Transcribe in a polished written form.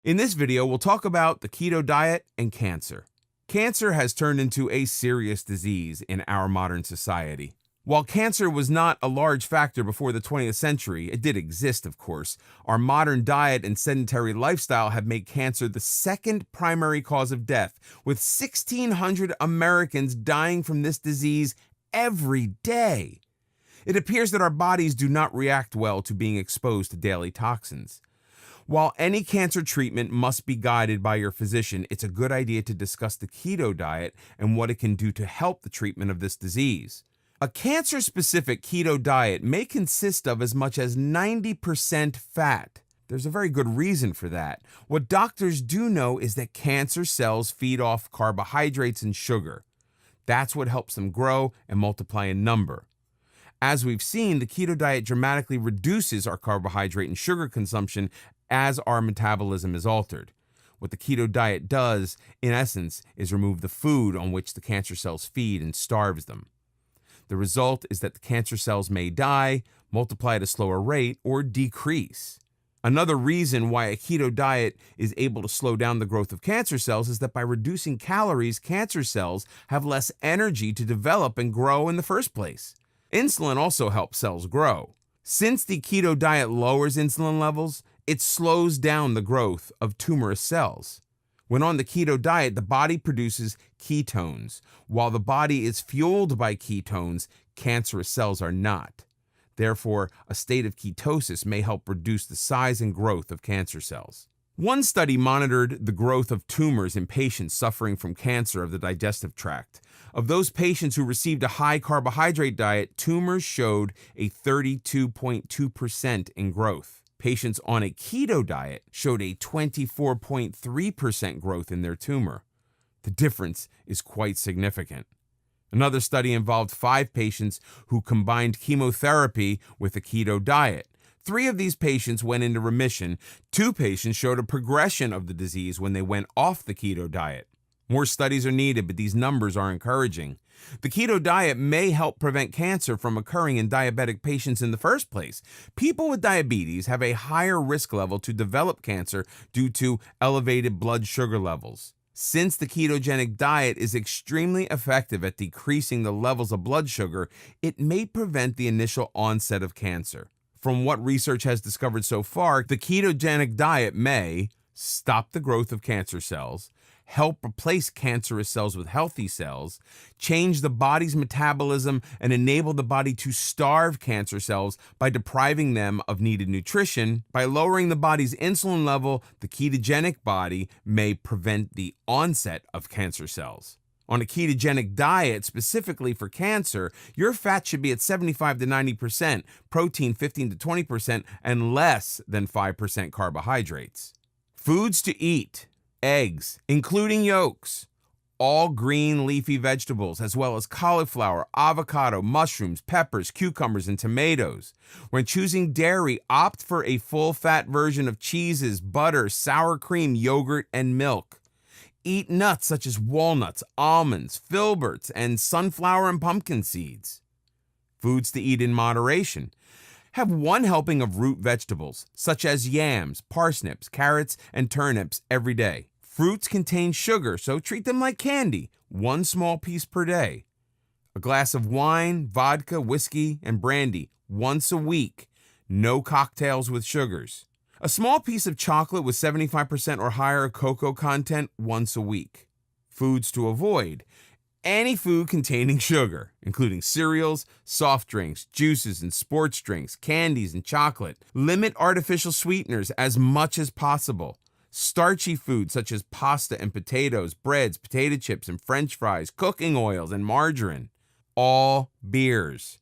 In this video, we'll talk about the keto diet and cancer. Cancer has turned into a serious disease in our modern society. While cancer was not a large factor before the 20th century, it did exist, of course. Our modern diet and sedentary lifestyle have made cancer the second primary cause of death, with 1,600 Americans dying from this disease every day. It appears that our bodies do not react well to being exposed to daily toxins. While any cancer treatment must be guided by your physician, it's a good idea to discuss the keto diet and what it can do to help the treatment of this disease. A cancer-specific keto diet may consist of as much as 90% fat. There's a very good reason for that. What doctors do know is that cancer cells feed off carbohydrates and sugar. That's what helps them grow and multiply in number. As we've seen, the keto diet dramatically reduces our carbohydrate and sugar consumption as our metabolism is altered. What the keto diet does, in essence, is remove the food on which the cancer cells feed and starves them. The result is that the cancer cells may die, multiply at a slower rate, or decrease. Another reason why a keto diet is able to slow down the growth of cancer cells is that by reducing calories, cancer cells have less energy to develop and grow in the first place. Insulin also helps cells grow. Since the keto diet lowers insulin levels, it slows down the growth of tumorous cells. When on the keto diet, the body produces ketones. While the body is fueled by ketones, cancerous cells are not. Therefore, a state of ketosis may help reduce the size and growth of cancer cells. One study monitored the growth of tumors in patients suffering from cancer of the digestive tract. Of those patients who received a high carbohydrate diet, tumors showed a 32.2% in growth. Patients on a keto diet showed a 24.3% growth in their tumor. The difference is quite significant. Another study involved 5 patients who combined chemotherapy with a keto diet. 3 of these patients went into remission. 2 patients showed a progression of the disease when they went off the keto diet. More studies are needed, but these numbers are encouraging. The keto diet may help prevent cancer from occurring in diabetic patients in the first place. People with diabetes have a higher risk level to develop cancer due to elevated blood sugar levels. Since the ketogenic diet is extremely effective at decreasing the levels of blood sugar, it may prevent the initial onset of cancer. From what research has discovered so far, the ketogenic diet may stop the growth of cancer cells, help replace cancerous cells with healthy cells, change the body's metabolism, and enable the body to starve cancer cells by depriving them of needed nutrition. By lowering the body's insulin level, the ketogenic body may prevent the onset of cancer cells. On a ketogenic diet, specifically for cancer, your fat should be at 75 to 90%, protein 15 to 20%, and less than 5% carbohydrates. Foods to eat: eggs, including yolks, all green leafy vegetables, as well as cauliflower, avocado, mushrooms, peppers, cucumbers, and tomatoes. When choosing dairy, opt for a full-fat version of cheeses, butter, sour cream, yogurt, and milk. Eat nuts such as walnuts, almonds, filberts, and sunflower and pumpkin seeds. Foods to eat in moderation: have 1 helping of root vegetables, such as yams, parsnips, carrots, and turnips every day. Fruits contain sugar, so treat them like candy, 1 small piece per day. A glass of wine, vodka, whiskey, and brandy once a week. No cocktails with sugars. A small piece of chocolate with 75% or higher cocoa content once a week. Foods to avoid: any food containing sugar, including cereals, soft drinks, juices and sports drinks, candies and chocolate. Limit artificial sweeteners as much as possible. Starchy foods such as pasta and potatoes, breads, potato chips and French fries, cooking oils and margarine. All beers.